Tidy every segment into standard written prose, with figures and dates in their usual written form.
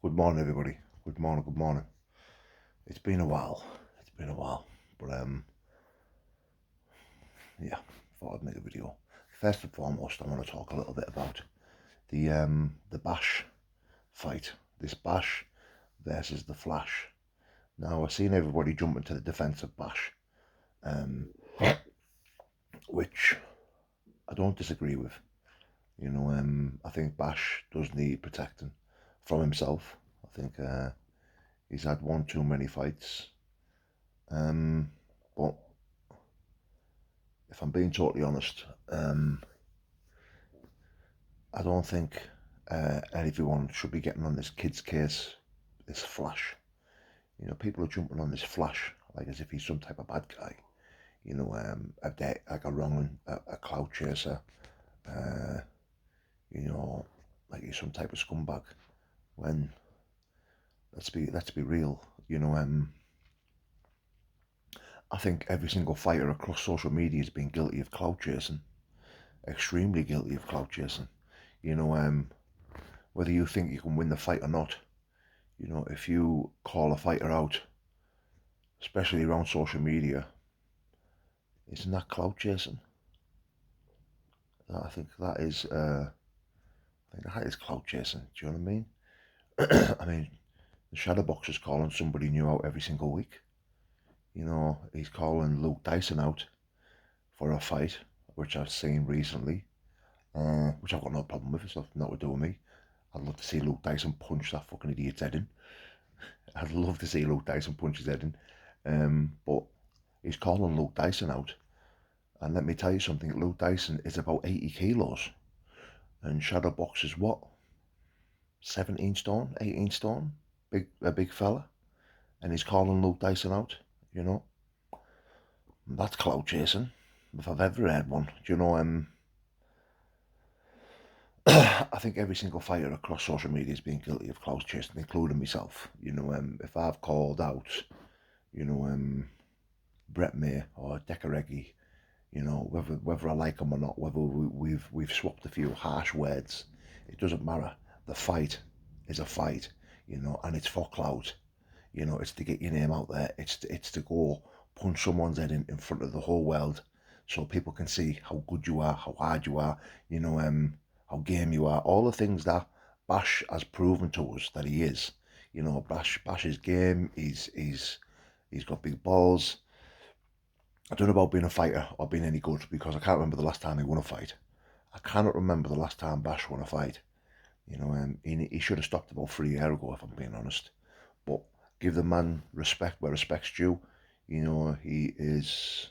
Good morning, everybody. Good morning. Good morning. It's been a while. It's been a while, but yeah, thought I'd make a video. First and foremost, I want to talk a little bit about the Bash fight. This Bash versus the Flash. Now, I've seen everybody jumping to the defence of Bash, um, which I don't disagree with. I think Bash does need protecting from himself. I think he's had one too many fights. But if I'm being totally honest, I don't think everyone should be getting on this kid's case, this Flash. People are jumping on this Flash like as if he's some type of bad guy. Like a wrong, a clout chaser. Uh, like he's some type of scumbag. When let's be real. I think every single fighter across social media has been guilty of clout chasing, extremely guilty of clout chasing. You know, um, Whether you think you can win the fight or not, if you call a fighter out, especially around social media, isn't that clout chasing? I think that is, clout chasing. Do you know what I mean? I mean, the shadow boxer's calling somebody new out every single week. He's calling Luke Dyson out for a fight, which I've seen recently, which I've got no problem with. It's not to do with me. I'd love to see Luke Dyson punch that fucking idiot's head in. I'd love to see Luke Dyson punch his head in. But he's calling Luke Dyson out. And let me tell you something, Luke Dyson is about 80 kilos. And Shadowbox is what? 17 stone, 18 stone? A big fella. And he's calling Luke Dyson out, you know? That's clout chasing, if I've ever heard one. I think every single fighter across social media has been guilty of clout chasing, including myself. If I've called out, you know, Brett May or Dekaregi, whether I like him or not, whether we've swapped a few harsh words, it doesn't matter. The fight is a fight, and it's for clout. It's to get your name out there. It's to go punch someone's head in front of the whole world, so people can see how good you are, how hard you are, how game you are. All the things that Bash has proven to us that he is. Bash's game. He's got big balls. I don't know about being a fighter or being any good because I can't remember the last time he won a fight. I cannot remember the last time Bash won a fight. He should have stopped about 3 years ago, if I'm being honest. But give the man respect where respect's due. He is,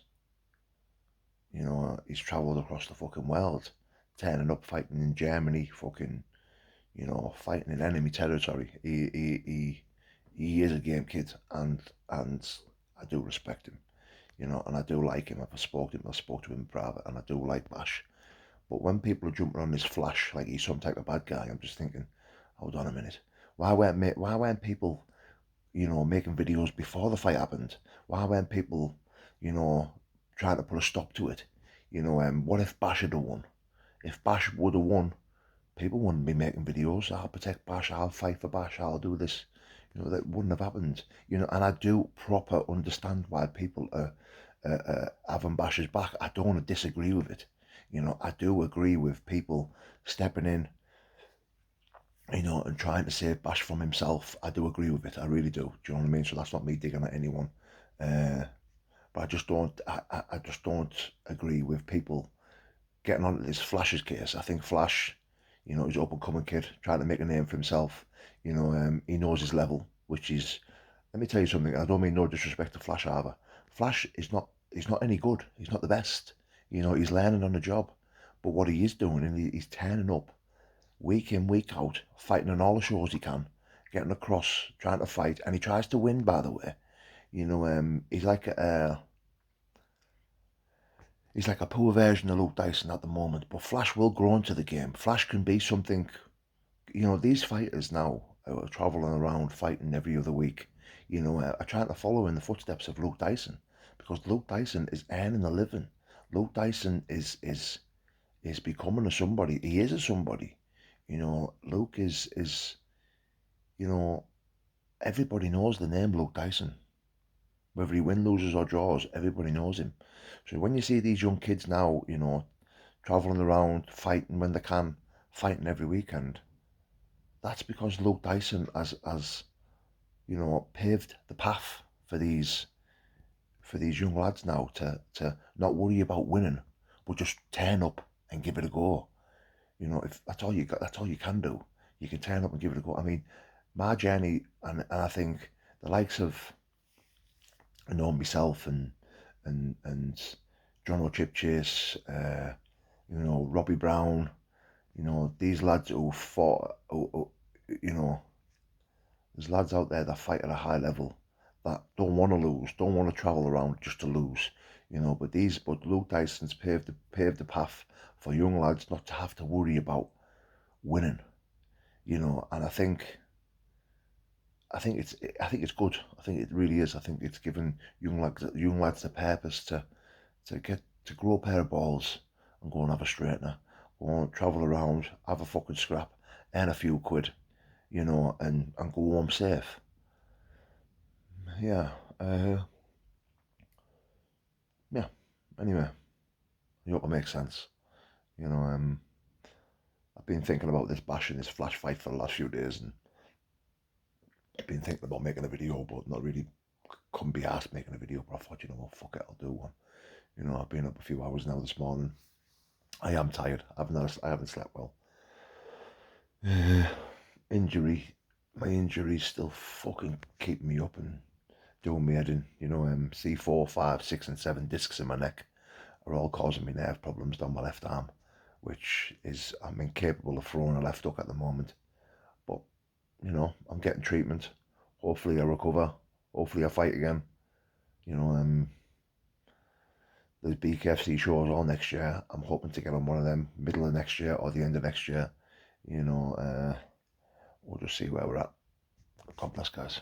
he's travelled across the fucking world, turning up, fighting in Germany, fucking, fighting in enemy territory. He is a game kid, and I do respect him. And I do like him. I spoke to him in private, and I do like Bash. But when people are jumping on this Flash like he's some type of bad guy, I'm just thinking, hold on a minute. Why weren't people, making videos before the fight happened? Why weren't people, trying to put a stop to it? What if Bash had won? If Bash would have won, people wouldn't be making videos. I'll protect Bash. I'll fight for Bash. I'll do this. That wouldn't have happened. And I do proper understand why people are having Bash's back. I don't want to disagree with it. I do agree with people stepping in, and trying to save Bash from himself. I do agree with it. I really do. Do you know what I mean? So that's not me digging at anyone. But I just don't. I just don't agree with people getting on this Flash's case. I think Flash, he's an up and coming kid trying to make a name for himself. He knows his level, which is. Let me tell you something. I don't mean no disrespect to Flash either. Flash is not. He's not any good. He's not the best. He's learning on the job. But what he is doing, he's turning up week in, week out, fighting on all the shows he can, getting across, trying to fight, and he tries to win, by the way. He's like a poor version of Luke Dyson at the moment, but Flash will grow into the game. Flash can be something, these fighters now are travelling around fighting every other week, are trying to follow in the footsteps of Luke Dyson, because Luke Dyson is earning a living. Luke Dyson is becoming a somebody. He is a somebody. Luke is you know, everybody knows the name Luke Dyson. Whether he wins, loses or draws, everybody knows him. So when you see these young kids now, travelling around, fighting when they can, fighting every weekend, that's because Luke Dyson has paved the path for these young lads now to not worry about winning, but just turn up and give it a go. If that's all you got, that's all you can do. You can turn up and give it a go. I mean, my journey, and I think the likes of myself and John O'Chip Chase, Robbie Brown, these lads who fought, you know, there's lads out there that fight at a high level that don't want to lose, don't want to travel around just to lose, but Luke Dyson's paved the path for young lads not to have to worry about winning, and I think it's good. I think it really is. I think it's given young lads the purpose to grow a pair of balls and go and have a straightener, go and travel around, have a fucking scrap, earn a few quid, and go home safe. Yeah, yeah. Anyway, I hope it makes sense. You know, um, I've been thinking about this bashing this flash fight for the last few days, and I've been thinking about making a video, but not really couldn't be asked making a video. But I thought, fuck it, I'll do one. I've been up a few hours now this morning. I am tired. I haven't slept well. Injury, my injuries still fucking keeping me up and doing me head in. C4, 5, 6, and 7 discs in my neck are all causing me nerve problems down my left arm, which is I'm incapable of throwing a left hook at the moment. But I'm getting treatment. Hopefully I recover. Hopefully I fight again. You know, there's BKFC shows all next year. I'm hoping to get on one of them middle of next year or the end of next year. We'll just see where we're at. God bless, guys.